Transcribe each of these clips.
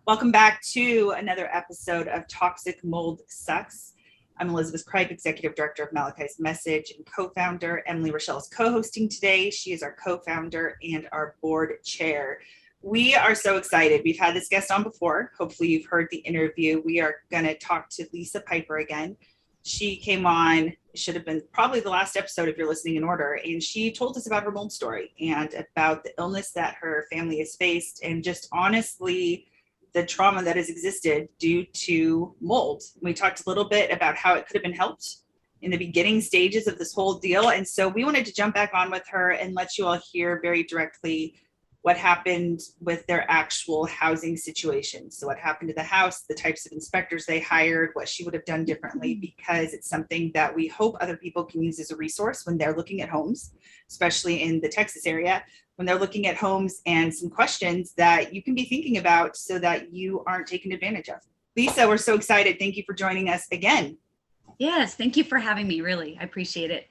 Welcome back to another episode of Toxic Mold Sucks. I'm Elizabeth Craig, Executive Director of Malachi's Message and co-founder. Emily Rochelle is co-hosting today. She is our co-founder and our board chair. We are so excited. We've had this guest on before. Hopefully you've heard the interview. We are going to talk to Lisa Piper again. She came on, should have been probably the last episode if you're listening in order, and she told us about her mold story and about the illness that her family has faced and just honestly the trauma that has existed due to mold. We talked a little bit about how it could have been helped in the beginning stages of this whole deal. And so we wanted to jump back on with her and let you all hear very directly what happened with their actual housing situation. So what happened to the house, the types of inspectors they hired, what she would have done differently, because it's something that we hope other people can use as a resource when they're looking at homes, especially in the Texas area, when they're looking at homes, and some questions that you can be thinking about so that you aren't taken advantage of. Lisa, we're so excited. Thank you for joining us again. Yes, thank you for having me. Really, I appreciate it.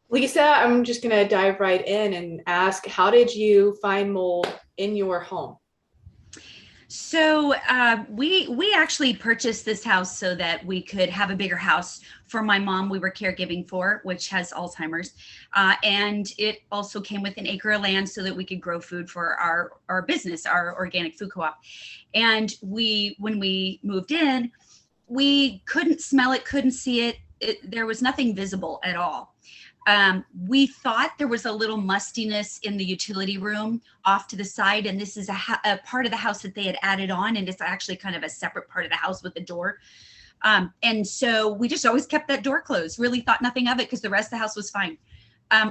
Lisa, I'm just going to dive right in and ask, how did you find mold in your home? So we actually purchased this house so that we could have a bigger house for my mom we were caregiving for, which has Alzheimer's. And it also came with an acre of land so that we could grow food for our business, our organic food co-op. And when we moved in, we couldn't smell it, couldn't see it. There was nothing visible at all. We thought there was a little mustiness in the utility room off to the side, and this is a part of the house that they had added on, and it's actually kind of a separate part of the house with the door. And so we just always kept that door closed, really thought nothing of it because the rest of the house was fine.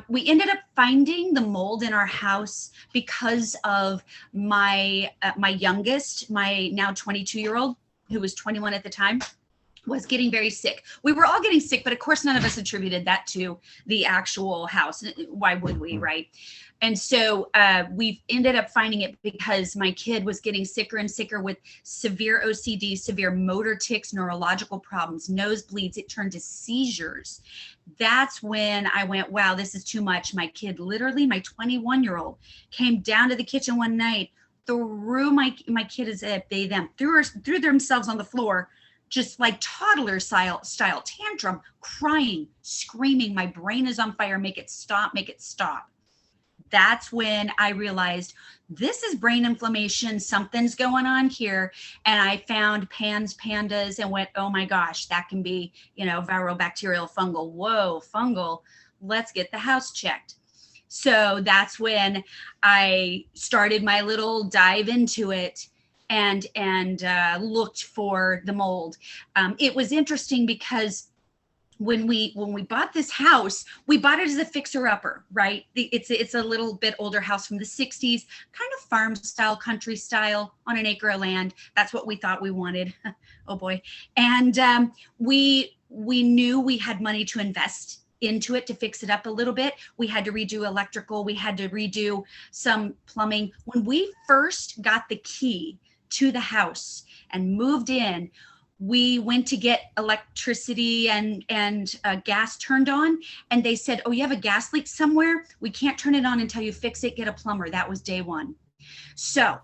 We ended up finding the mold in our house because of my youngest, my now 22-year-old, who was 21 at the time, was getting very sick. We were all getting sick, but of course, none of us attributed that to the actual house. Why would we, right? And so we've ended up finding it because my kid was getting sicker and sicker with severe OCD, severe motor tics, neurological problems, nosebleeds. It turned to seizures. That's when I went, wow, this is too much. My kid, literally my 21-year-old, came down to the kitchen one night, threw my kid as they them, threw themselves on the floor, just like toddler style tantrum, crying, screaming, my brain is on fire, make it stop, make it stop. That's when I realized this is brain inflammation, something's going on here. And I found pandas and went, oh my gosh, that can be, viral, bacterial, fungal. Whoa, fungal, let's get the house checked. So that's when I started my little dive into it and looked for the mold. It was interesting because when we bought this house, we bought it as a fixer-upper, right? It's a little bit older house from the 60s, kind of farm style, country style, on an acre of land. That's what we thought we wanted. Oh boy. And we knew we had money to invest into it to fix it up a little bit. We had to redo electrical. We had to redo some plumbing. When we first got the key to the house and moved in, we went to get electricity and gas turned on, and they said, oh, you have a gas leak somewhere? We can't turn it on until you fix it, get a plumber. That was day one. So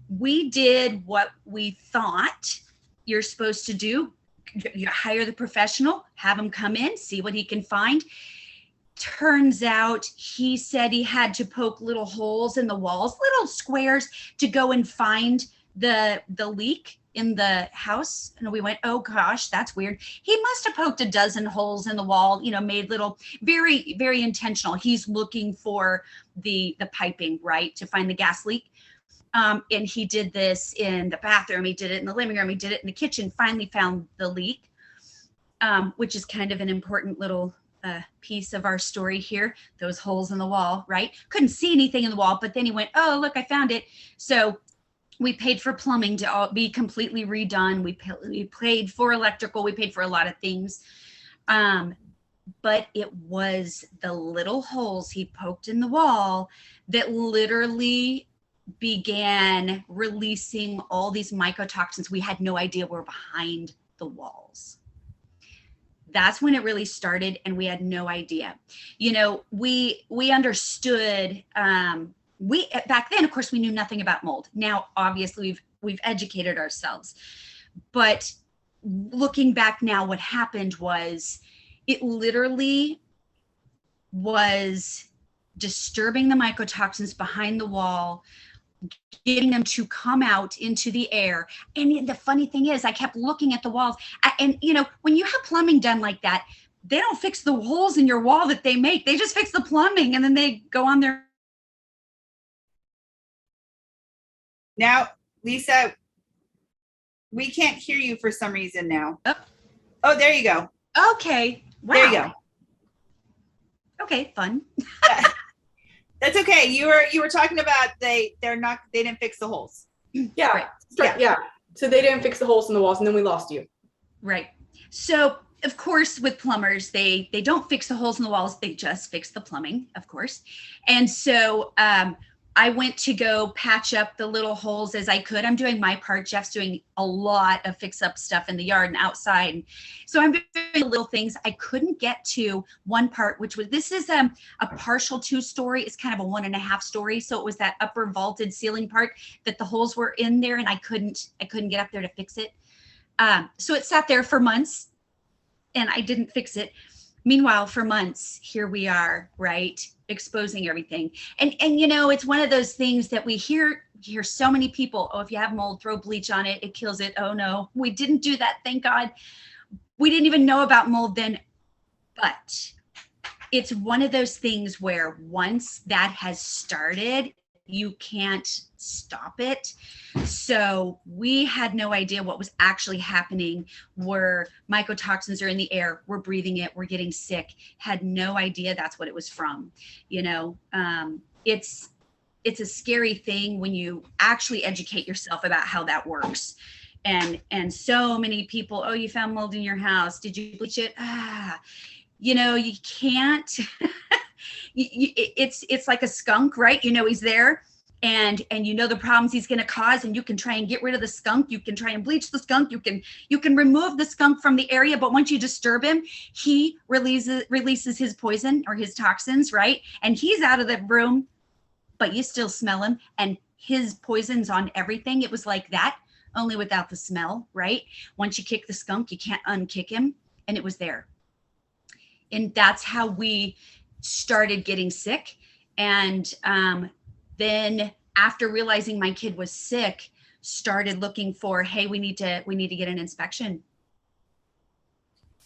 we did what we thought you're supposed to do. You hire the professional, have him come in, see what he can find. Turns out he said he had to poke little holes in the walls, little squares, to go and find the leak in the house. And we went, oh gosh, that's weird. He must have poked a dozen holes in the wall, made little, very, very intentional. He's looking for the piping, right, to find the gas leak. And he did this in the bathroom. He did it in the living room. He did it in the kitchen, finally found the leak, which is kind of an important little piece of our story here. Those holes in the wall, right? Couldn't see anything in the wall, but then he went, oh, look, I found it. So we paid for plumbing to all be completely redone. We paid for electrical. We paid for a lot of things. But it was the little holes he poked in the wall that literally began releasing all these mycotoxins we had no idea were behind the walls. That's when it really started, and we had no idea. We understood, back then, of course, we knew nothing about mold. Now, obviously, we've educated ourselves. But looking back now, what happened was it literally was disturbing the mycotoxins behind the wall, getting them to come out into the air. And the funny thing is, I kept looking at the walls. And, you know, when you have plumbing done like that, they don't fix the holes in your wall that they make. They just fix the plumbing and then they go on their. Now, Lisa, we can't hear you for some reason now. Oh, there you go. Okay. Wow. There you go. Okay, fun. That's okay. You were talking about they didn't fix the holes. Yeah. Right. Yeah. So they didn't fix the holes in the walls, and then we lost you. Right. So of course, with plumbers, they don't fix the holes in the walls. They just fix the plumbing, of course. And so I went to go patch up the little holes as I could. I'm doing my part. Jeff's doing a lot of fix up stuff in the yard and outside. So I'm doing little things. I couldn't get to one part, which was, this is a partial 2-story. It's kind of a 1.5 story. So it was that upper vaulted ceiling part that the holes were in there, and I couldn't get up there to fix it. So it sat there for months and I didn't fix it. Meanwhile, for months, here we are, right? Exposing everything. And you know, it's one of those things that we hear so many people, oh, if you have mold, throw bleach on it, it kills it. Oh no, we didn't do that. Thank God. We didn't even know about mold then. But it's one of those things where once that has started, you can't stop it. So we had no idea what was actually happening, where mycotoxins are in the air, we're breathing it, we're getting sick, had no idea that's what it was from. You know, it's a scary thing when you actually educate yourself about how that works. And so many people, oh, you found mold in your house, did you bleach it? You know, you can't. It's like a skunk, right? You know, he's there and you know the problems he's going to cause, and you can try and get rid of the skunk. You can try and bleach the skunk. You can remove the skunk from the area, but once you disturb him, he releases his poison or his toxins, right? And he's out of the room, but you still smell him, and his poison's on everything. It was like that, only without the smell, right? Once you kick the skunk, you can't unkick him, and it was there. And that's how we started getting sick. And then after realizing my kid was sick, started looking for, hey, we need to get an inspection.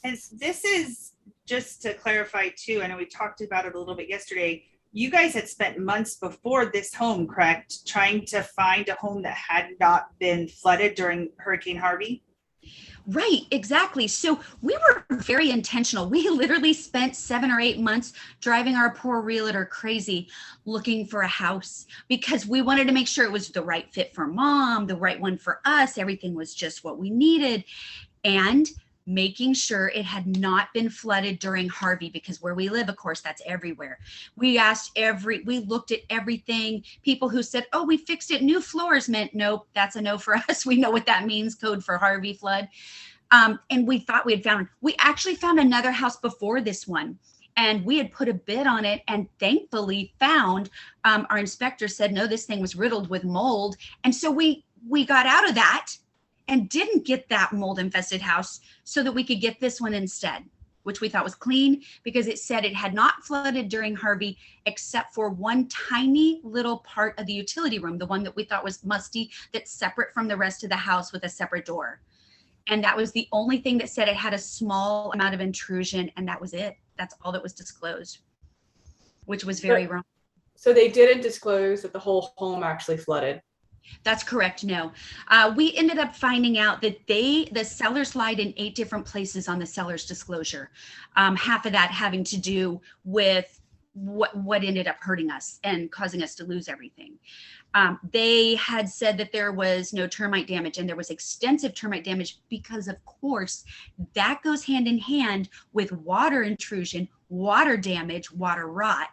And this is, just to clarify too, I know we talked about it a little bit yesterday, you guys had spent months before this home, correct, trying to find a home that had not been flooded during Hurricane Harvey? Right, exactly. So we were very intentional. We literally spent 7 or 8 months driving our poor realtor crazy looking for a house, because we wanted to make sure it was the right fit for mom, the right one for us. Everything was just what we needed. And making sure it had not been flooded during Harvey, because where we live, of course, that's everywhere. We looked at everything. People who said, oh, we fixed it, new floors, meant nope, that's a no for us. We know what that means, code for Harvey flood. And we thought we actually found another house before this one, and we had put a bid on it, and thankfully found, our inspector said, no, this thing was riddled with mold. And so we got out of that and didn't get that mold infested house so that we could get this one instead, which we thought was clean, because it said it had not flooded during Harvey except for one tiny little part of the utility room, the one that we thought was musty, that's separate from the rest of the house with a separate door. And that was the only thing that said it had a small amount of intrusion, and that was it. That's all that was disclosed, which was very wrong. So they didn't disclose that the whole home actually flooded. That's correct. No, we ended up finding out that the sellers lied in 8 different places on the seller's disclosure. Half of that having to do with what ended up hurting us and causing us to lose everything. They had said that there was no termite damage, and there was extensive termite damage, because of course that goes hand in hand with water intrusion, water damage, water rot,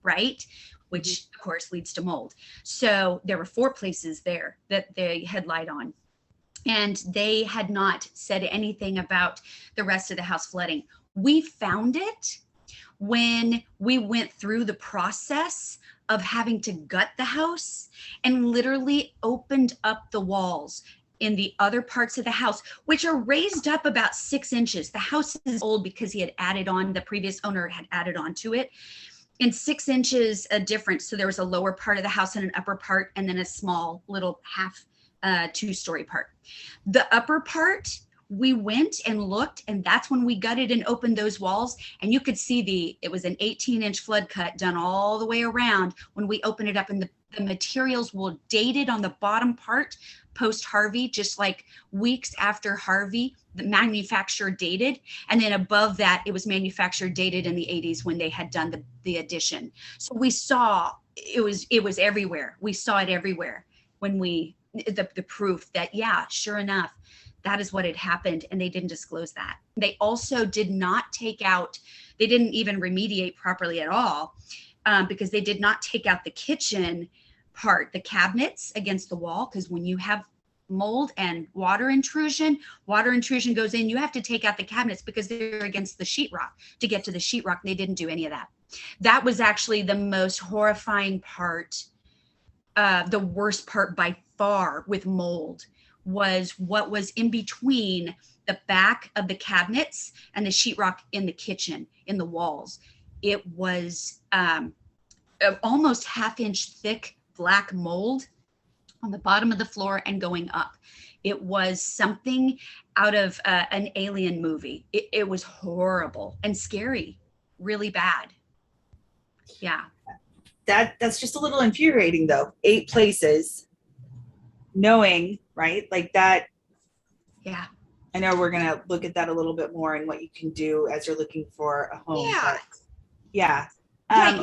right? Which of course leads to mold. So there were 4 places there that they had lied on, and they had not said anything about the rest of the house flooding. We found it when we went through the process of having to gut the house and literally opened up the walls in the other parts of the house, which are raised up about 6 inches. The house is old because he had added on, the previous owner had added on to it, in 6 inches a difference. So there was a lower part of the house and an upper part, and then a small little half 2-story part. The upper part, we went and looked, and that's when we gutted and opened those walls. And you could see it was an 18-inch flood cut done all the way around when we opened it up, and the materials were dated on the bottom part post Harvey, just like weeks after Harvey, the manufacturer dated. And then above that, it was manufacturer dated in the 80s when they had done the addition. So we saw it was everywhere. We saw it everywhere when the proof that, yeah, sure enough, that is what had happened. And they didn't disclose that. They also did not take out, they didn't even remediate properly at all, because they did not take out the kitchen part, the cabinets against the wall. Because when you have mold and water intrusion goes in, you have to take out the cabinets because they're against the sheetrock to get to the sheetrock. They didn't do any of that. That was actually the most horrifying part. The worst part by far with mold was what was in between the back of the cabinets and the sheetrock in the kitchen, in the walls. It was almost 1/2 inch thick black mold on the bottom of the floor and going up. It was something out of an alien movie. It was horrible and scary, really bad. Yeah. That's just a little infuriating though. 8 places, knowing, right? Like that. Yeah. I know we're going to look at that a little bit more and what you can do as you're looking for a home. Yeah. But yeah. Yeah,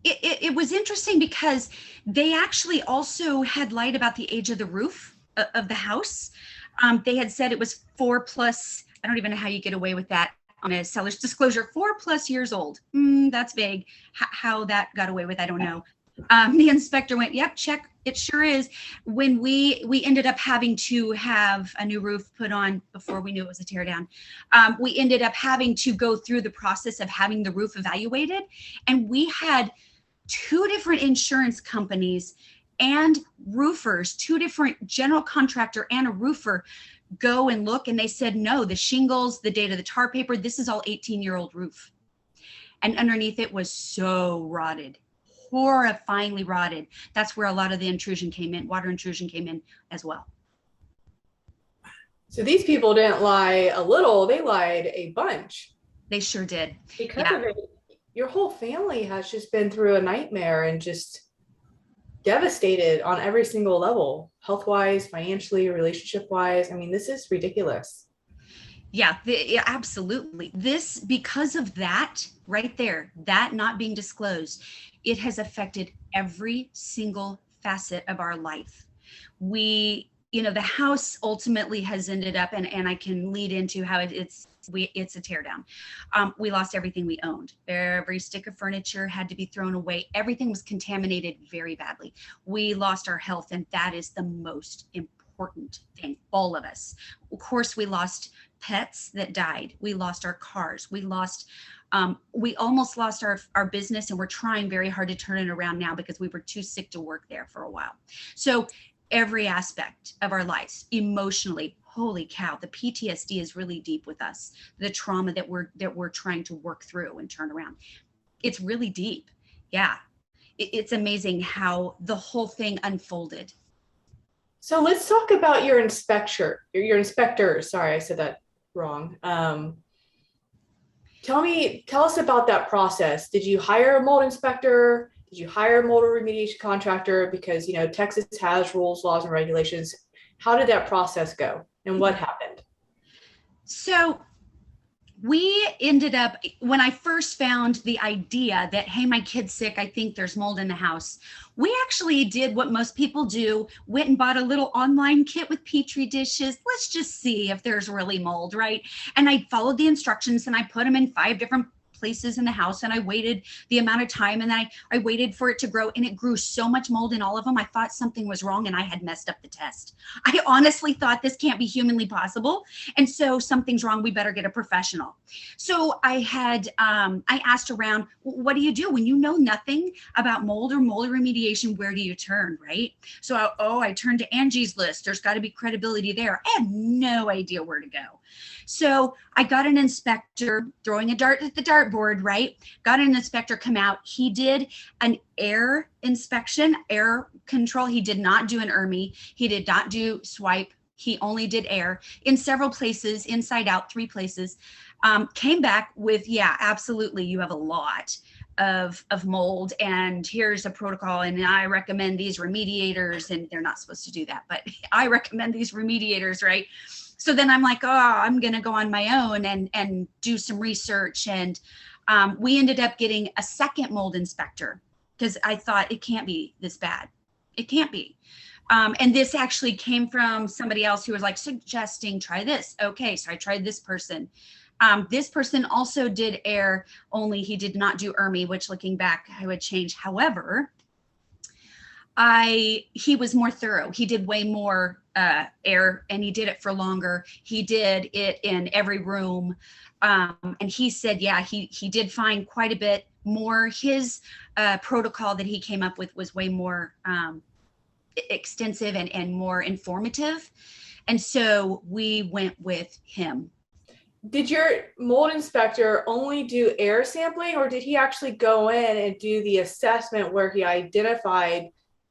it was interesting because they actually also had lied about the age of the roof of the house. They had said it was 4+, I don't even know how you get away with that on a seller's disclosure, 4+ years old. That's vague. How that got away with, I don't know. The inspector went, yep, check, it sure is. When we ended up having to have a new roof put on before we knew it was a tear down, we ended up having to go through the process of having the roof evaluated. And we had 2 different insurance companies and roofers, 2 different general contractor and a roofer go and look. And they said, no, the shingles, the date of the tar paper, this is all 18-year-old roof. And underneath it was so rotted. Horrifyingly rotted. That's where a lot of the intrusion came in, water intrusion came in as well. So these people didn't lie a little, they lied a bunch. They sure did. Because of it, your whole family has just been through a nightmare and just devastated on every single level, health-wise, financially, relationship-wise. I mean, this is ridiculous. Yeah, absolutely. This, because of that right there, that not being disclosed, it has affected every single facet of our life. The house ultimately has ended up, and I can lead into how it's a tear down. We lost everything we owned. Every stick of furniture had to be thrown away. Everything was contaminated very badly. We lost our health, and that is the most important thing, all of us. Of course, we lost pets that died. We lost our cars. We almost lost our business, and we're trying very hard to turn it around now because we were too sick to work there for a while. So every aspect of our lives, emotionally, holy cow, the PTSD is really deep with us. The trauma that we're trying to work through and turn around. It's really deep. Yeah. It's amazing how the whole thing unfolded. So let's talk about your inspector. Sorry, I said that wrong. Tell us about that process. Did you hire a mold inspector? Did you hire a mold remediation contractor? Because, Texas has rules, laws, and regulations. How did that process go and what happened? So we ended up, when I first found the idea that, hey, my kid's sick, I think there's mold in the house, we actually did what most people do, went and bought a little online kit with Petri dishes. Let's just see if there's really mold, right? And I followed the instructions and I put them in 5 different places in the house, and I waited the amount of time, and then I waited for it to grow, and it grew so much mold in all of them. I thought something was wrong and I had messed up the test. I honestly thought this can't be humanly possible. And so something's wrong. We better get a professional. So I asked around, what do you do when you know nothing about mold or mold remediation? Where do you turn, right? So I turned to Angie's List. There's got to be credibility there. I had no idea where to go. So I got an inspector, throwing a dart at the dartboard, right? Got an inspector come out. He did an air inspection, air control. He did not do an ERMI. He did not do swipe. He only did air in several places, inside out, 3 places. Came back with, yeah, absolutely, you have a lot of mold, and here's a protocol, and I recommend these remediators, and they're not supposed to do that, but I recommend these remediators, right? So then I'm like, oh, I'm going to go on my own and do some research. And we ended up getting a second mold inspector because I thought it can't be this bad. It can't be. And this actually came from somebody else who was like suggesting, try this. Okay, so I tried this person. This person also did air, only he did not do ERMI, which looking back, I would change. However, he was more thorough. He did way more air, and he did it for longer. He did it in every room. And he said, yeah, he did find quite a bit more. His protocol that he came up with was way more extensive and more informative. And so we went with him. Did your mold inspector only do air sampling, or did he actually go in and do the assessment where he identified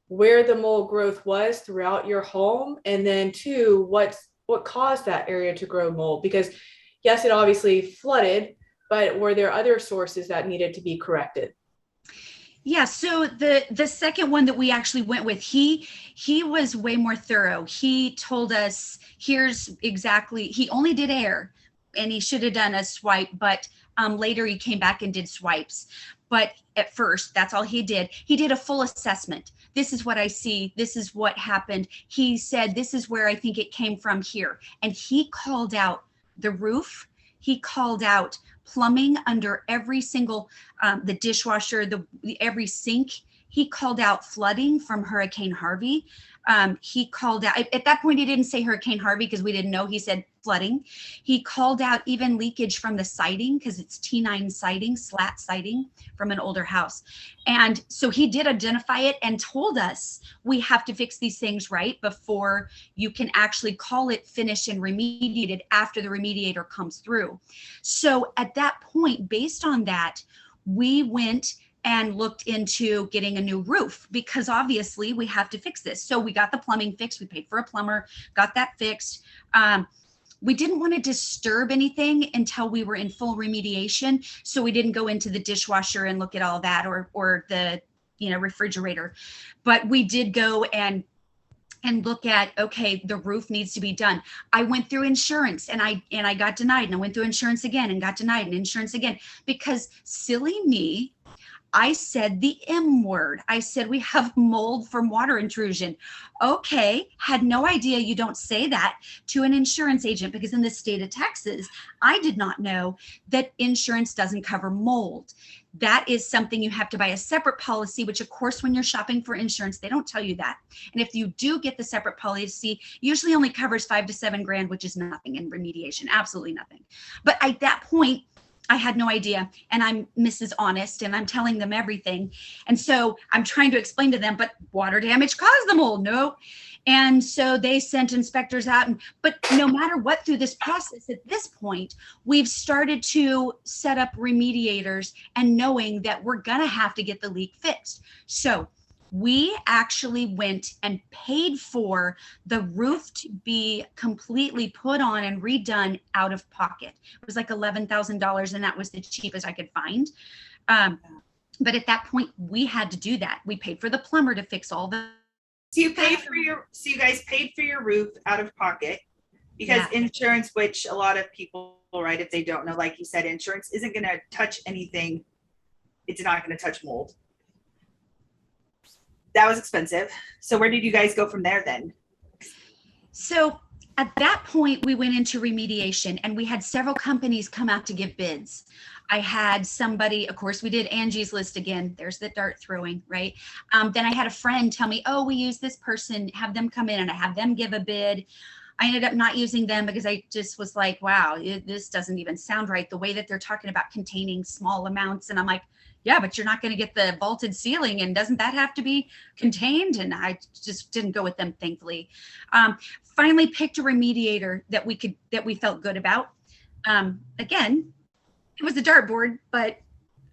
where the mold growth was throughout your home? And then 2, what caused that area to grow mold? Because yes, it obviously flooded, but were there other sources that needed to be corrected? Yeah, so the second one that we actually went with, he was way more thorough. He told us, here's exactly, he only did air, and he should have done a swipe, but later he came back and did swipes. But at first, that's all he did. He did a full assessment. This is what I see. This is what happened. He said, this is where I think it came from here. And he called out the roof. He called out plumbing under every single, the dishwasher, every sink. He called out flooding from Hurricane Harvey. He called out, at that point, he didn't say Hurricane Harvey because we didn't know. He said flooding. He called out even leakage from the siding because it's T9 siding, slat siding from an older house. And so he did identify it and told us we have to fix these things right before you can actually call it finished and remediated after the remediator comes through. So at that point, based on that, we went and looked into getting a new roof because obviously we have to fix this. So we got the plumbing fixed. We paid for a plumber, got that fixed. We didn't want to disturb anything until we were in full remediation. So we didn't go into the dishwasher and look at all that or the, refrigerator, but we did go and look at, okay, the roof needs to be done. I went through insurance and I got denied, and I went through insurance again and got denied, and insurance again, because silly me, I said the M word. I said, we have mold from water intrusion. Okay, had no idea you don't say that to an insurance agent, because in the state of Texas, I did not know that insurance doesn't cover mold. That is something you have to buy a separate policy, which of course, when you're shopping for insurance, they don't tell you that. And if you do get the separate policy, usually only covers $5 to $7 grand, which is nothing in remediation, absolutely nothing. But at that point, I had no idea, and I'm Mrs. Honest, and I'm telling them everything. And so I'm trying to explain to them, but water damage caused the mold. No. And so they sent inspectors out, but no matter what, through this process, at this point, we've started to set up remediators and knowing that we're going to have to get the leak fixed. So we actually went and paid for the roof to be completely put on and redone out of pocket. It was like $11,000, and that was the cheapest I could find. But at that point, we had to do that. We paid for the plumber to fix all the. So you guys paid for your roof out of pocket because insurance, which a lot of people, right, if they don't know, like you said, insurance isn't going to touch anything. It's not going to touch mold. That was expensive. So where did you guys go from there then? So At that point, we went into remediation and we had several companies come out to give bids. I had somebody, of course, we did Angie's List again. There's the dart throwing, right? Then I had a friend tell me, oh, we use this person, have them come in and I have them give a bid. I ended up not using them because I just was like, wow, this doesn't even sound right. The way that they're talking about containing small amounts. And I'm like, yeah, but you're not going to get the vaulted ceiling. And doesn't that have to be contained? And I just didn't go with them, thankfully. Finally picked a remediator that we felt good about. Again, it was a dartboard, but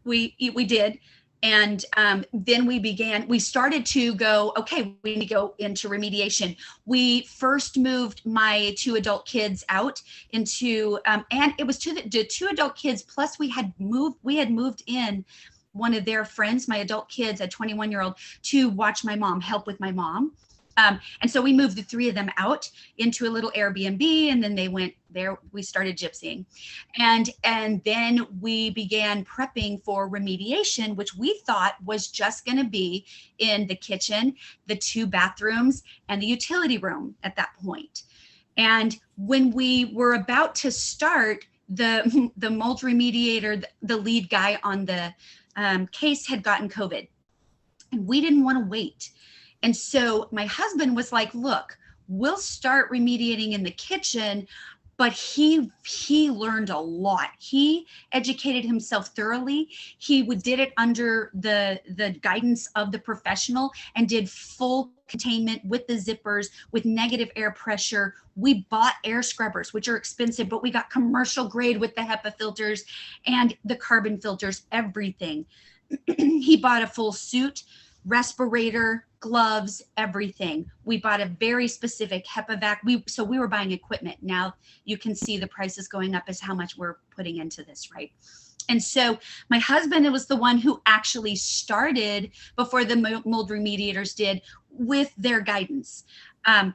we did. And then we started to go, okay, we need to go into remediation. We first moved my 2 adult kids out into, and it was the 2 adult kids, plus we had moved in one of their friends, my adult kids, a 21-year-old, to watch my mom, help with my mom. And so we moved the 3 of them out into a little Airbnb, and then they went there. We started gypsying, and then we began prepping for remediation, which we thought was just going to be in the kitchen, the 2 bathrooms, and the utility room at that point. And when we were about to start, the mold remediator, the lead guy on the case, had gotten COVID, and we didn't want to wait. And so my husband was like, look, we'll start remediating in the kitchen, but he learned a lot. He educated himself thoroughly. He did it under the guidance of the professional and did full containment with the zippers, with negative air pressure. We bought air scrubbers, which are expensive, but we got commercial grade with the HEPA filters and the carbon filters, everything. He bought a full suit, respirator, gloves, everything. We bought a very specific HEPA vac. So we were buying equipment. Now you can see the prices going up as how much we're putting into this, right? And so my husband was the one who actually started before the mold remediators did with their guidance. And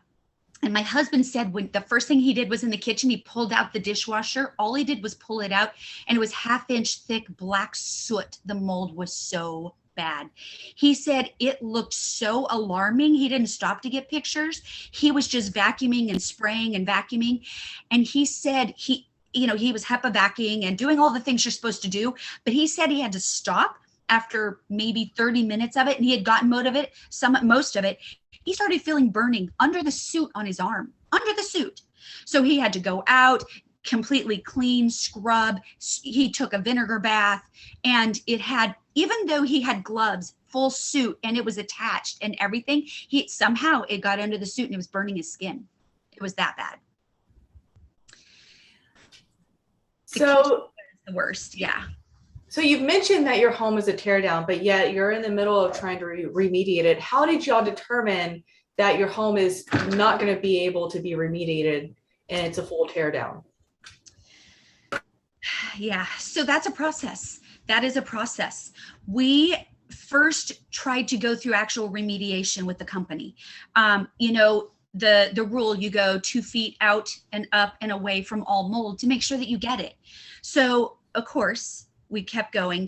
my husband said when the first thing he did was in the kitchen, he pulled out the dishwasher. All he did was pull it out, and it was 1/2 inch thick black soot. The mold was so bad. He said it looked so alarming. He didn't stop to get pictures. He was just vacuuming and spraying and vacuuming. And he said he was HEPA vacuuming and doing all the things you're supposed to do, but he said he had to stop after maybe 30 minutes of it, and he had gotten most of it. He started feeling burning under the suit on his arm, under the suit. So he had to go out, completely clean, scrub. He took a vinegar bath, and even though he had gloves, full suit, and it was attached and everything, somehow it got under the suit and it was burning his skin. It was that bad. So the worst. Yeah. So you've mentioned that your home is a tear down, but yet you're in the middle of trying to remediate it. How did y'all determine that your home is not going to be able to be remediated and it's a full tear down? Yeah, so that's a process. That is a process. We first tried to go through actual remediation with the company. The rule, you go 2 feet out and up and away from all mold to make sure that you get it. So of course, we kept going,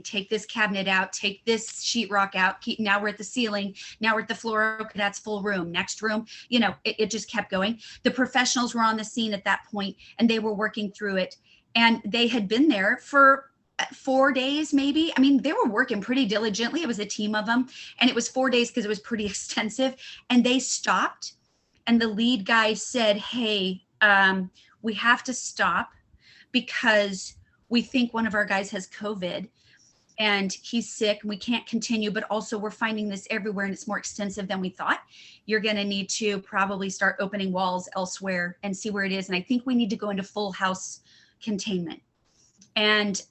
take this cabinet out, take this sheetrock out. Now we're at the ceiling. Now we're at the floor. Okay, that's full room. Next room, it just kept going. The professionals were on the scene at that point, and they were working through it. And they had been there for 4 days, maybe. I mean, they were working pretty diligently. It was a team of them, and it was 4 days because it was pretty extensive. And they stopped, and the lead guy said, hey, we have to stop because we think one of our guys has COVID and he's sick and we can't continue, but also we're finding this everywhere and it's more extensive than we thought. You're going to need to probably start opening walls elsewhere and see where it is. And I think we need to go into full house containment. And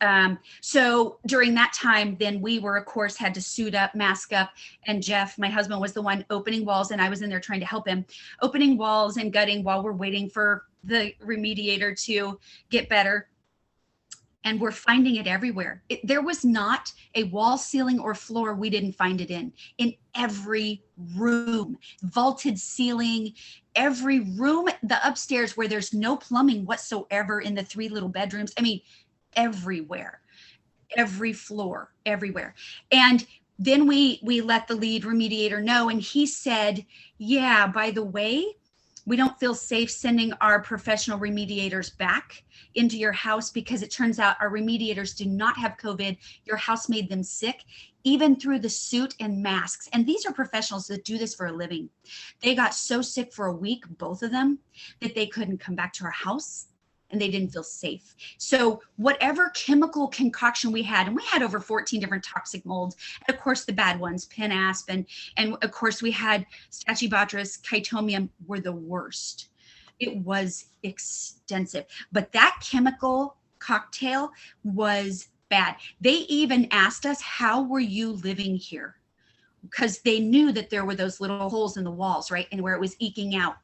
so during that time, then we were, of course, had to suit up, mask up. And Jeff, my husband, was the one opening walls, and I was in there trying to help him, opening walls and gutting while we're waiting for the remediator to get better. And we're finding it everywhere. There was not a wall, ceiling, or floor we didn't find it in every room, vaulted ceiling, every room, the upstairs where there's no plumbing whatsoever in the 3 little bedrooms. I mean, everywhere, every floor, everywhere. And then we let the lead remediator know, and he said, yeah, by the way, We don't feel safe sending our professional remediators back into your house because it turns out our remediators do not have COVID. Your house made them sick, even through the suit and masks. And these are professionals that do this for a living. They got so sick for a week, both of them, that they couldn't come back to our house and they didn't feel safe. So whatever chemical concoction we had, and we had over 14 different toxic molds, and of course the bad ones, penasp, and of course we had stachybotrys, chitomium were the worst. It was extensive, but that chemical cocktail was bad. They even asked us, how were you living here? Because they knew that there were those little holes in the walls, right? And where it was eking out,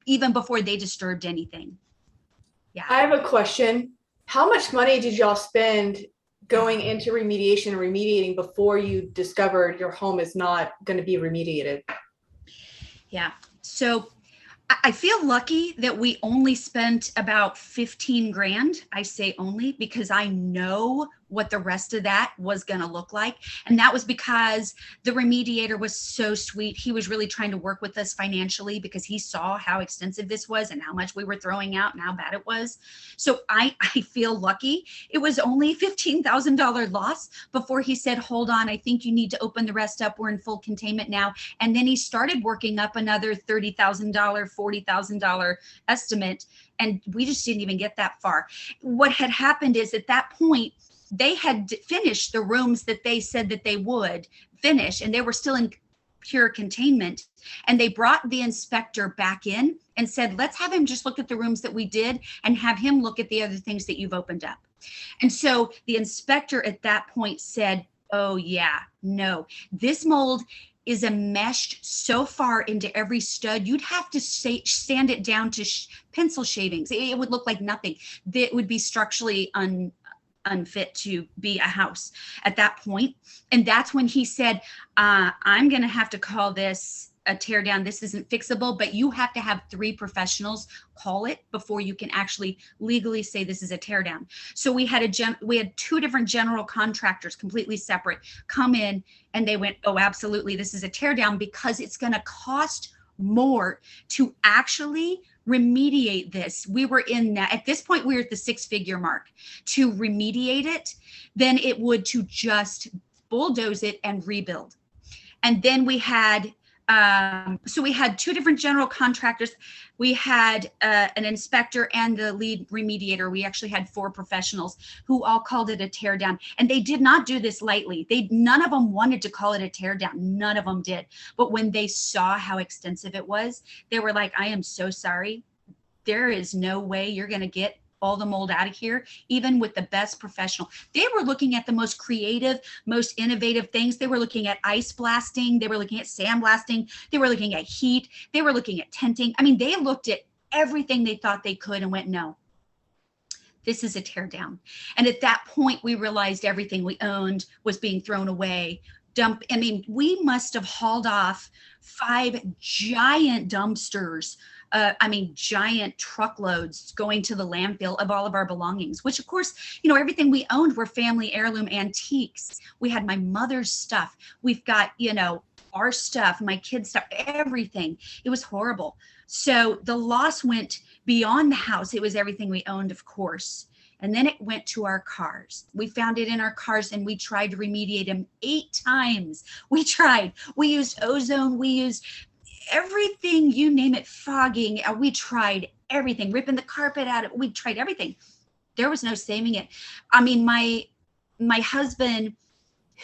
even before they disturbed anything. Yeah. I have a question. How much money did y'all spend going into remediation and remediating before you discovered your home is not going to be remediated? Yeah. So I feel lucky that we only spent about 15 grand. I say only because I know what the rest of that was going to look like. And that was because the remediator was so sweet. He was really trying to work with us financially because he saw how extensive this was and how much we were throwing out and how bad it was. So I feel lucky. It was only $15,000 loss before he said, hold on, I think you need to open the rest up. We're in full containment now. And then he started working up another $30,000, $40,000 estimate. And we just didn't even get that far. What had happened is at that point, they had finished the rooms that they said that they would finish, and they were still in pure containment. And they brought the inspector back in and said, let's have him just look at the rooms that we did and have him look at the other things that you've opened up. And so the inspector at that point said, oh yeah, no, this mold is enmeshed so far into every stud, you'd have to sand it down to pencil shavings. It would look like nothing. It would be structurally unfit to be a house at that point. And that's when he said, I'm going to have to call this a tear down. This isn't fixable, but you have to have 3 professionals call it before you can actually legally say this is a tear down. So we had 2 different general contractors, completely separate, come in, and they went, oh, absolutely, this is a tear down because it's going to cost more to actually remediate this. We were in that, at this point, we were at the 6-figure mark to remediate it than it would to just bulldoze it and rebuild. And then we had, so we had 2 different general contractors. We had an inspector and the lead remediator. We actually had 4 professionals who all called it a tear down. And they did not do this lightly. None of them wanted to call it a tear down. None of them did. But when they saw how extensive it was, they were like, I am so sorry. There is no way you're going to get all the mold out of here, even with the best professional. They were looking at the most creative, most innovative things. They were looking at ice blasting. They were looking at sandblasting. They were looking at heat. They were looking at tenting. I mean, they looked at everything they thought they could and went, no, this is a tear down. And at that point, we realized everything we owned was being thrown away. I mean, we must have hauled off 5 giant dumpsters, giant truckloads going to the landfill of all of our belongings, which of course, everything we owned were family heirloom antiques. We had my mother's stuff. We've got, our stuff, my kids' stuff, everything. It was horrible. So the loss went beyond the house. It was everything we owned, of course. And then it went to our cars. We found it in our cars and we tried to remediate them 8 times. We tried. We used ozone. We used everything, you name it, fogging. We tried everything, ripping the carpet out of it. We tried everything. There was no saving it. I mean, my husband,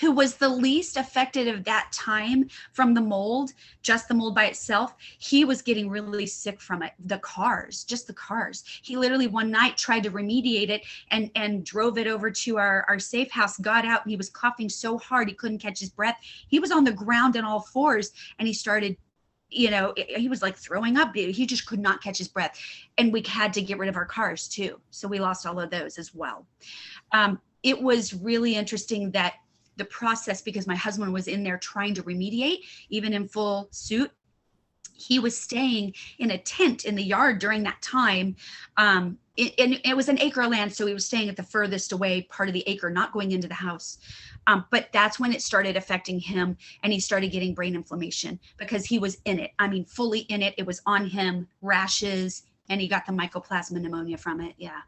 who was the least affected of that time from the mold, just the mold by itself, he was getting really sick from it. Just the cars. He literally one night tried to remediate it and drove it over to our safe house, got out, and he was coughing so hard he couldn't catch his breath. He was on the ground on all 4s and he started, he was like throwing up. He just could not catch his breath. And we had to get rid of our cars too. So we lost all of those as well. It was really interesting that the process, because my husband was in there trying to remediate, even in full suit, he was staying in a tent in the yard during that time. It was an acre of land, so he was staying at the furthest away part of the acre, not going into the house. But that's when it started affecting him, and he started getting brain inflammation because he was in it. I mean, fully in it. It was on him, rashes, and he got the mycoplasma pneumonia from it. Yeah.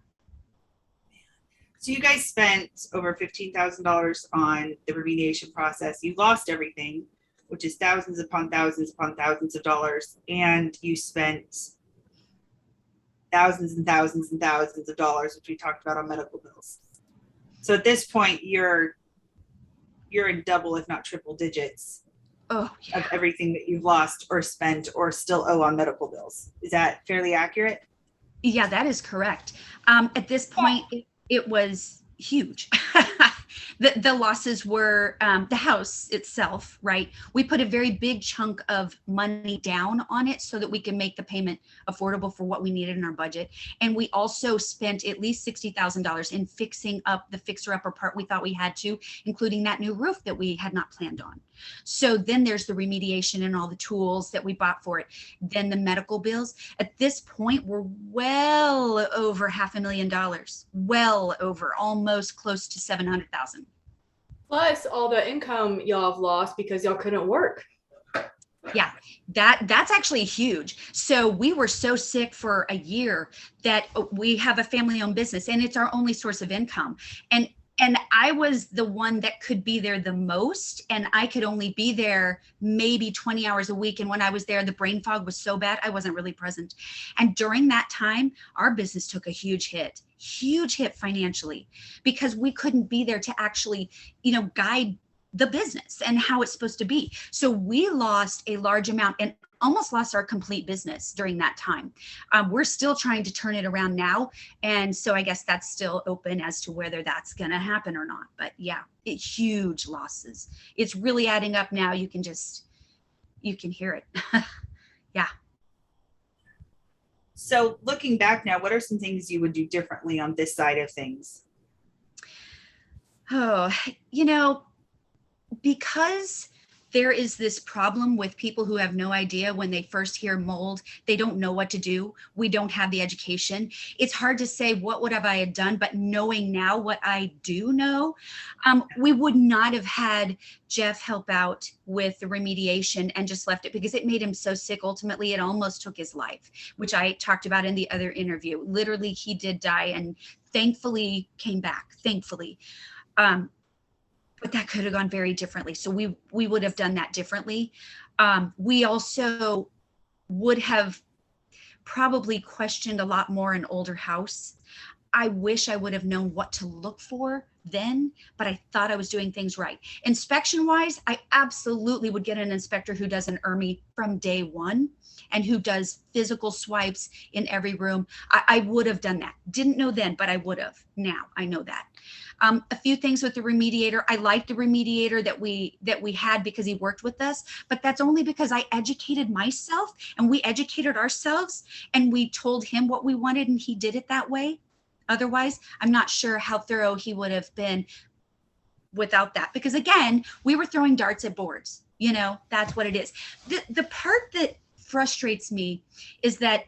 So you guys spent over $15,000 on the remediation process. You lost everything, which is thousands upon thousands upon thousands of dollars, and you spent thousands and thousands and thousands of dollars, which we talked about, on medical bills. So at this point, you're in double, if not triple digits of everything that you've lost or spent or still owe on medical bills. Is that fairly accurate? Yeah, that is correct. At this point, it was huge. The losses were the house itself, right? We put a very big chunk of money down on it so that we can make the payment affordable for what we needed in our budget. And we also spent at least $60,000 in fixing up the fixer-upper part we thought we had to, including that new roof that we had not planned on. So then there's the remediation and all the tools that we bought for it. Then the medical bills. At this point, we're well over $500,000, well over, almost close to $700,000. Plus all the income y'all have lost because y'all couldn't work. Yeah, that's actually huge. So we were so sick for a year that we have a family-owned business, and it's our only source of income. And I was the one that could be there the most, and I could only be there maybe 20 hours a week. And when I was there, the brain fog was so bad, I wasn't really present. And during that time, our business took a huge hit financially, because we couldn't be there to actually, guide the business and how it's supposed to be. So we lost a large amount and almost lost our complete business during that time. We're still trying to turn it around now. And so I guess that's still open as to whether that's going to happen or not. But yeah, it's huge losses. It's really adding up now. You can hear it. Yeah. So looking back now, what are some things you would do differently on this side of things? Oh, because there is this problem with people who have no idea when they first hear mold, they don't know what to do. We don't have the education. It's hard to say what would have I had done, but knowing now what I do know, we would not have had Jeff help out with the remediation and just left it because it made him so sick. Ultimately, it almost took his life, which I talked about in the other interview. Literally, he did die and thankfully came back, thankfully. But that could have gone very differently. So we would have done that differently. We also would have probably questioned a lot more an older house. I wish I would have known what to look for then, but I thought I was doing things right. Inspection wise, I absolutely would get an inspector who does an ERMI from day one and who does physical swipes in every room. I would have done that. Didn't know then, but I would have. Now I know that. A few things with the remediator. I liked the remediator that we had because he worked with us, but that's only because I educated myself and we educated ourselves and we told him what we wanted and he did it that way. Otherwise, I'm not sure how thorough he would have been without that, because again, we were throwing darts at boards. That's what it is. The part that frustrates me is that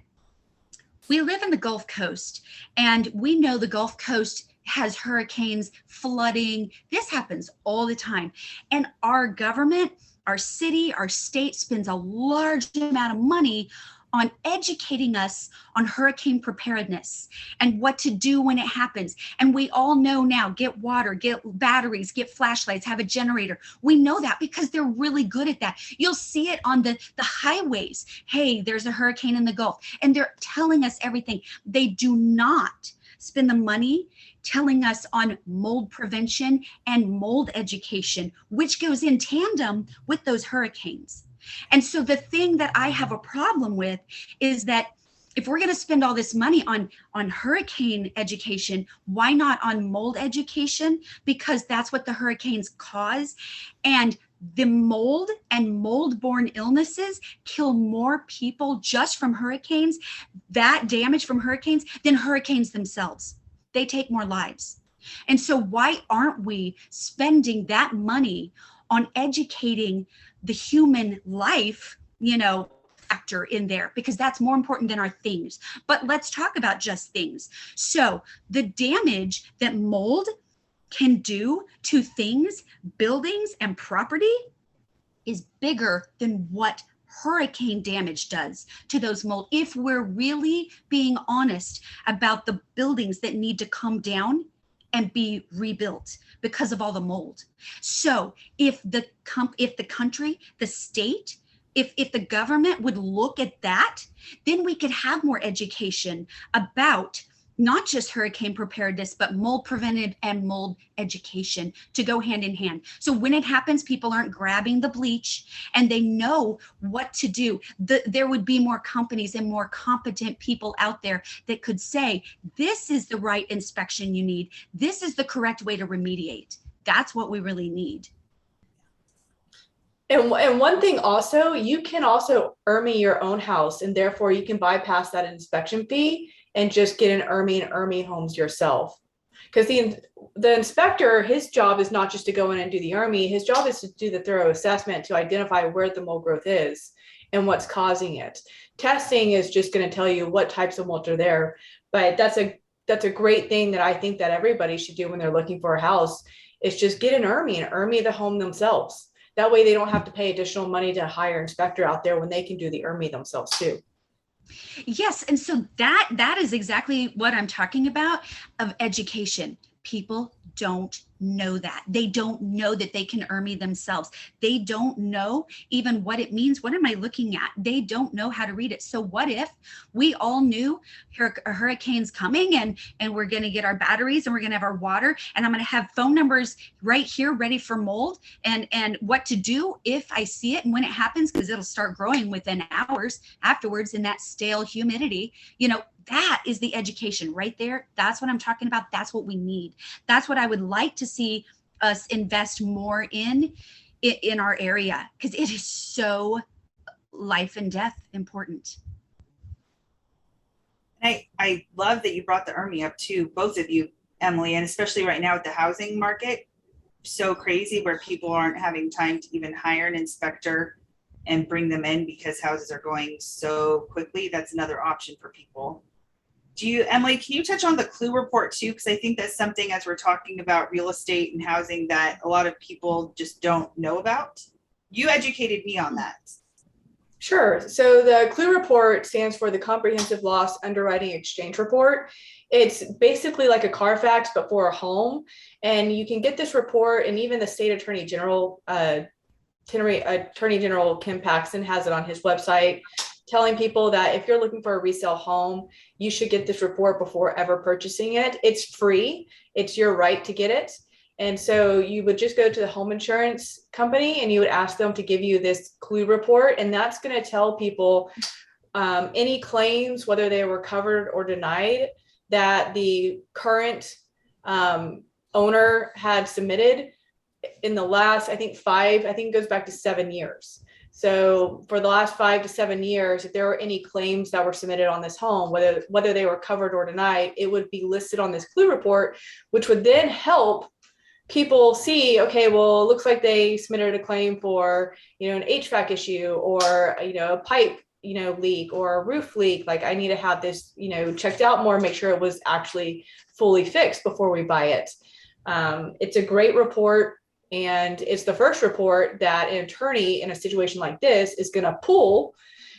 we live in the Gulf Coast and we know the Gulf Coast has hurricanes, flooding. This happens all the time. And our government, our city, our state spends a large amount of money on educating us on hurricane preparedness and what to do when it happens. And we all know now, get water, get batteries, get flashlights, have a generator. We know that because they're really good at that. You'll see it on the highways. Hey, there's a hurricane in the Gulf, and they're telling us everything. They do not spend the money telling us on mold prevention and mold education, which goes in tandem with those hurricanes. And so the thing that I have a problem with is that if we're going to spend all this money on hurricane education, why not on mold education? Because that's what the hurricanes cause. And the mold and mold-borne illnesses kill more people just from hurricanes, that damage from hurricanes, than hurricanes themselves. They take more lives. And so why aren't we spending that money on educating the human life, factor in there because that's more important than our things. But let's talk about just things. So the damage that mold can do to things, buildings, and property is bigger than what hurricane damage does to those mold. If we're really being honest about the buildings that need to come down and be rebuilt because of all the mold. So if the country, the state, if the government would look at that, then we could have more education about not just hurricane preparedness, but mold preventive and mold education to go hand in hand. So when it happens, people aren't grabbing the bleach and they know what to do. There would be more companies and more competent people out there that could say, this is the right inspection you need. This is the correct way to remediate. That's what we really need. And one thing also, you can also ERMI your own house, and therefore you can bypass that inspection fee and just get an ERMI homes yourself. Because the inspector, his job is not just to go in and do the ERMI, his job is to do the thorough assessment to identify where the mold growth is and what's causing it. Testing is just going to tell you what types of mold are there. But that's a great thing that I think that everybody should do when they're looking for a house, is just get an ERMI and ERMI the home themselves. That way they don't have to pay additional money to hire an inspector out there when they can do the ERMI themselves too. Yes. And so that is exactly what I'm talking about of education. People don't know that. They don't know that they can ERMI themselves. They don't know even what it means. What am I looking at? They don't know how to read it. So what if we all knew a hurricane's coming and we're going to get our batteries and we're going to have our water and I'm going to have phone numbers right here ready for mold and what to do if I see it and when it happens, because it'll start growing within hours afterwards in that stale humidity, that is the education right there. That's what I'm talking about. That's what we need. That's what I would like to see us invest more in our area, because it is so life and death important. I love that you brought the ERMI up too, both of you, Emily, and especially right now with the housing market, so crazy where people aren't having time to even hire an inspector and bring them in because houses are going so quickly. That's another option for people. Emily, can you touch on the Clue report too? Because I think that's something, as we're talking about real estate and housing, that a lot of people just don't know about. You educated me on that. Sure. So the Clue report stands for the Comprehensive Loss Underwriting Exchange Report. It's basically like a Carfax, but for a home. And you can get this report, and even the state attorney general, Attorney General Kim Paxton, has it on his website, telling people that if you're looking for a resale home, you should get this report before ever purchasing it. It's free. It's your right to get it. And so you would just go to the home insurance company and you would ask them to give you this Clue report. And that's going to tell people any claims, whether they were covered or denied, that the current owner had submitted in the last, I think it goes back to 7 years. So for the last 5 to 7 years, if there were any claims that were submitted on this home, whether they were covered or denied, it would be listed on this Clue report, which would then help people see, okay, well, it looks like they submitted a claim for, an HVAC issue or, a pipe, leak or a roof leak. Like, I need to have this, checked out more, make sure it was actually fully fixed before we buy it. It's a great report. And it's the first report that an attorney in a situation like this is going to pull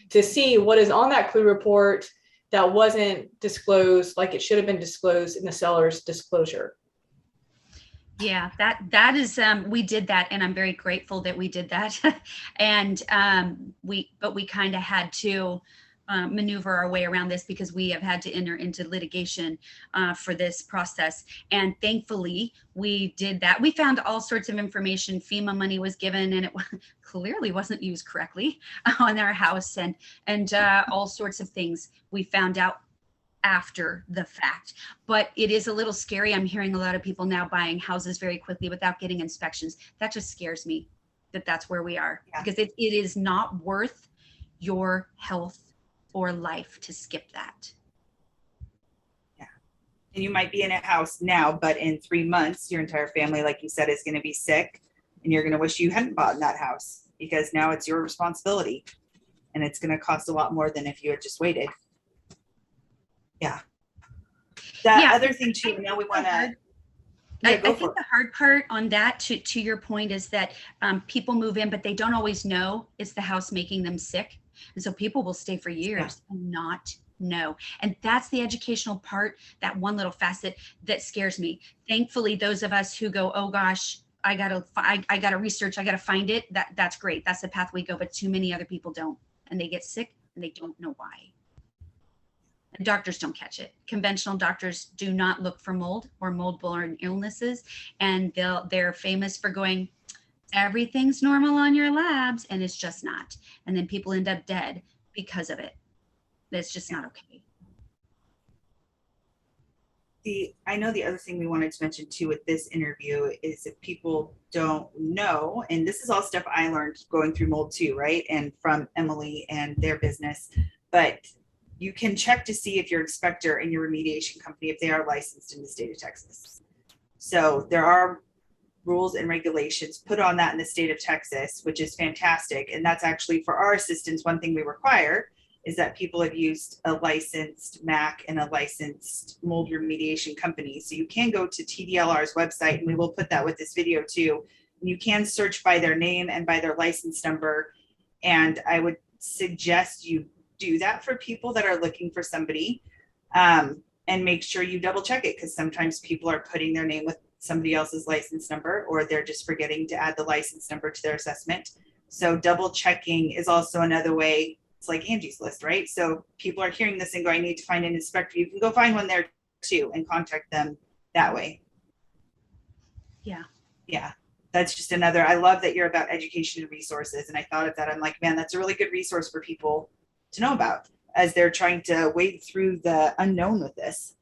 to see what is on that Clue report that wasn't disclosed like it should have been disclosed in the seller's disclosure. Yeah, that is, we did that, and I'm very grateful that we did that. And we kind of had to maneuver our way around this because we have had to enter into litigation for this process. And thankfully we did that. We found all sorts of information. FEMA money was given and it clearly wasn't used correctly on our house, and all sorts of things we found out after the fact. But it is a little scary. I'm hearing a lot of people now buying houses very quickly without getting inspections. That just scares me that's where we are. Yeah. Because it is not worth your health or life to skip that. Yeah. And you might be in a house now, but in 3 months, your entire family, like you said, is going to be sick, and you're going to wish you hadn't bought in that house because now it's your responsibility. and it's going to cost a lot more than if you had just waited. Yeah. Other thing too, now we want to, I think the hard part on that, to your point, is that people move in, but they don't always know it's the house making them sick. And so people will stay for years and not know. And that's the educational part, that one little facet that scares me. Thankfully, those of us who go, oh gosh, I gotta research, I gotta find it, that's great. That's the path we go, but too many other people don't. And they get sick and they don't know why. And doctors don't catch it. Conventional doctors do not look for mold or mold-borne illnesses. And they're famous for going, everything's normal on your labs, and it's just not. And then people end up dead because of it. That's just not okay. I know the other thing we wanted to mention too with this interview is if people don't know, and this is all stuff I learned going through mold too, right? And from Emily and their business, but you can check to see if your inspector and your remediation company, if they are licensed in the state of Texas. So there are rules and regulations put on that in the state of Texas, which is fantastic. And that's actually for our assistants, one thing we require is that people have used a licensed MAC and a licensed mold remediation company. So you can go to TDLR's website, and we will put that with this video too. And you can search by their name and by their license number. And I would suggest you do that for people that are looking for somebody, and make sure you double check it, because sometimes people are putting their name with somebody else's license number, or they're just forgetting to add the license number to their assessment. So double checking is also another way. It's like Angie's List, right? So people are hearing this and go, I need to find an inspector. You can go find one there too and contact them that way. Yeah. Yeah. That's just another, I love that you're about education and resources. And I thought of that. I'm like, man, that's a really good resource for people to know about as they're trying to wade through the unknown with this.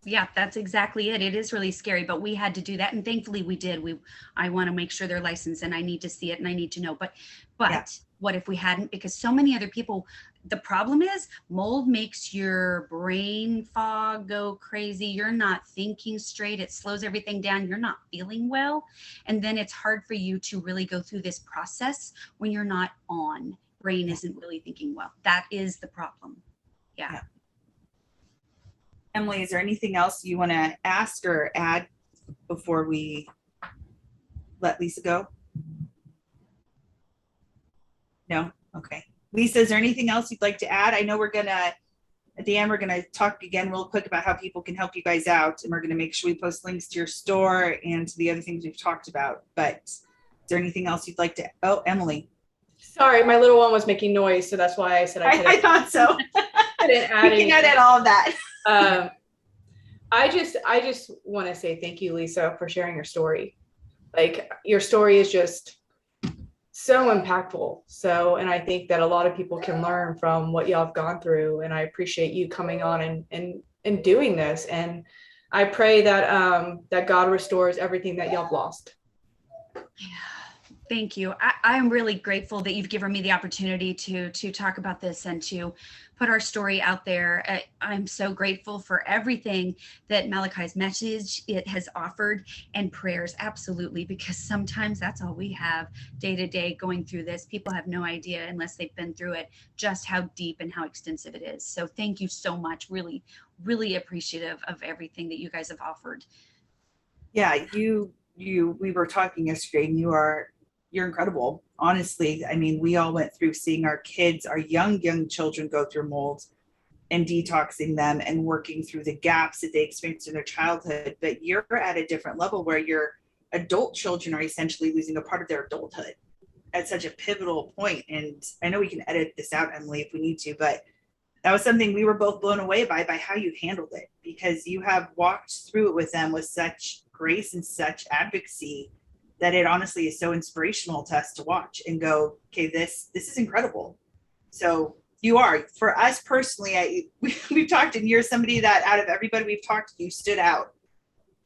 Yeah, that's exactly it. It is really scary, but we had to do that, and thankfully we did. I want to make sure they're licensed, and I need to see it, and I need to know. But yeah. What if we hadn't? Because so many other people. The problem is mold makes your brain fog go crazy. You're not thinking straight. It slows everything down. You're not feeling well, and then it's hard for you to really go through this process when you're not on. Brain isn't really thinking well. That is the problem. Yeah. Emily, is there anything else you want to ask or add before we let Lisa go? No? Okay. Lisa, is there anything else you'd like to add? I know we're going to, at the end, we're going to talk again real quick about how people can help you guys out. And we're going to make sure we post links to your store and to the other things we've talked about. But is there anything else you'd like to, oh, Emily. Sorry, my little one was making noise, so that's why I said I thought so. I didn't add you can edit all of that. I just want to say thank you, Lisa, for sharing your story. Like, your story is just so impactful. So, and I think that a lot of people can learn from what y'all have gone through. And I appreciate you coming on and doing this. And I pray that that God restores everything that y'all have lost. Yeah. Thank you. I am really grateful that you've given me the opportunity to talk about this and to put our story out there. I'm so grateful for everything that Malachi's message it has offered, and prayers, absolutely, because sometimes that's all we have day to day going through this. People have no idea unless they've been through it just how deep and how extensive it is. So thank you so much. Really, really appreciative of everything that you guys have offered. Yeah, we were talking yesterday, and you're incredible. Honestly, I mean, we all went through seeing our kids, our young children go through mold and detoxing them and working through the gaps that they experienced in their childhood. But you're at a different level where your adult children are essentially losing a part of their adulthood at such a pivotal point. And I know we can edit this out, Emily, if we need to, but that was something we were both blown away by how you handled it, because you have walked through it with them with such grace and such advocacy that it honestly is so inspirational to us to watch and go, okay, this is incredible. So you are, for us personally, we've talked, and you're somebody that out of everybody we've talked to, you stood out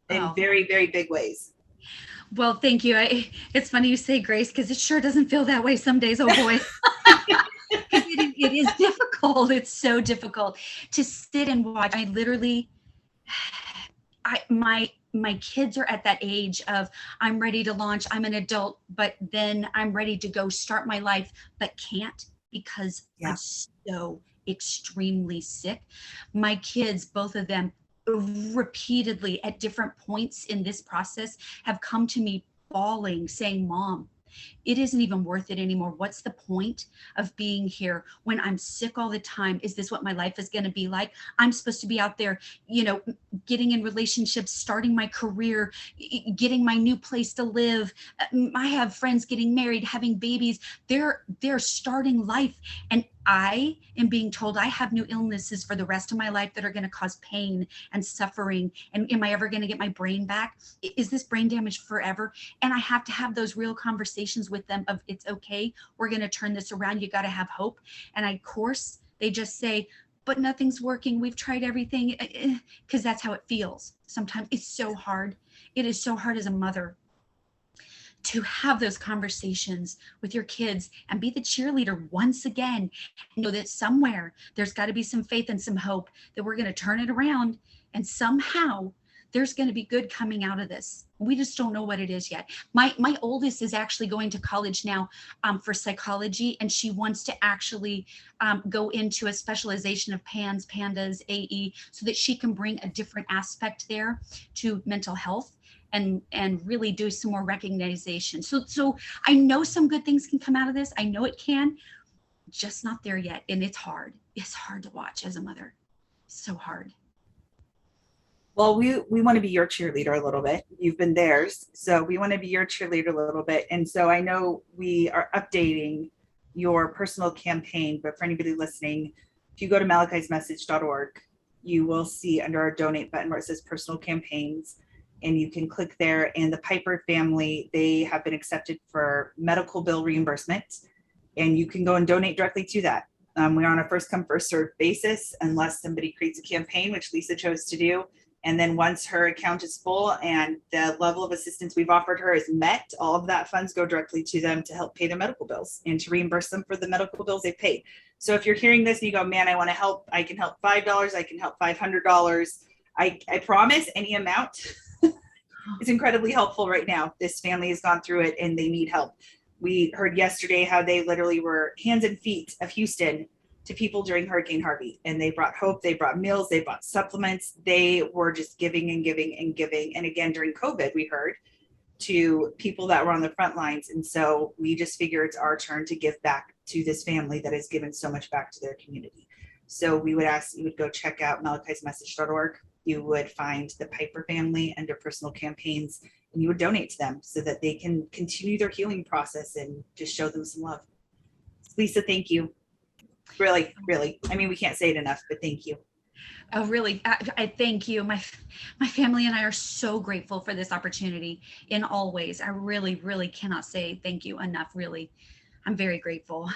in very, very big ways. Well, thank you. It's funny you say grace, because it sure doesn't feel that way some days. Oh boy. It is difficult. It's so difficult to sit and watch. I literally, my kids are at that age of, I'm ready to launch. I'm an adult, but then I'm ready to go start my life, but can't because Yeah. I'm so extremely sick. My kids, both of them, repeatedly at different points in this process have come to me bawling, saying, Mom, it isn't even worth it anymore. What's the point of being here when I'm sick all the time? Is this what my life is going to be like? I'm supposed to be out there, getting in relationships, starting my career, getting my new place to live. I have friends getting married, having babies. They're starting life. And I am being told I have new illnesses for the rest of my life that are going to cause pain and suffering. And am I ever going to get my brain back? Is this brain damage forever? And I have to have those real conversations with them of, it's okay, we're going to turn this around, you got to have hope. And of course they just say, but nothing's working, we've tried everything, because that's how it feels. Sometimes it's so hard. It is so hard as a mother to have those conversations with your kids and be the cheerleader once again. Know that somewhere there's got to be some faith and some hope that we're going to turn it around, and somehow there's going to be good coming out of this. We just don't know what it is yet. My oldest is actually going to college now for psychology, and she wants to actually go into a specialization of PANS, PANDAS, AE, so that she can bring a different aspect there to mental health and really do some more recognition. So I know some good things can come out of this. I know it can, just not there yet. And it's hard. It's hard to watch as a mother. So hard. Well, we want to be your cheerleader a little bit. You've been theirs, so we want to be your cheerleader a little bit. And so I know we are updating your personal campaign, but for anybody listening, if you go to malachi'smessage.org, you will see under our donate button where it says personal campaigns, and you can click there. And the Piper family, they have been accepted for medical bill reimbursement, and you can go and donate directly to that. We're on a first come, first served basis, unless somebody creates a campaign, which Lisa chose to do. And then once her account is full and the level of assistance we've offered her is met, all of that funds go directly to them to help pay their medical bills and to reimburse them for the medical bills they've paid. So if you're hearing this and you go, man, I want to help, I can help $5, I can help $500. I promise any amount is incredibly helpful right now. This family has gone through it and they need help. We heard yesterday how they literally were hands and feet of Houston to people during Hurricane Harvey, and they brought hope, they brought meals, they brought supplements, they were just giving and giving and giving. And again, during COVID, we heard to people that were on the front lines. And so we just figure it's our turn to give back to this family that has given so much back to their community. So we would ask you would go check out malachi'smessage.org. You would find the Piper family under personal campaigns, and you would donate to them so that they can continue their healing process and just show them some love. Lisa, thank you. Really, really. I mean, we can't say it enough, but thank you. Oh, really? I thank you. My family and I are so grateful for this opportunity in all ways. I really, really cannot say thank you enough. Really, I'm very grateful.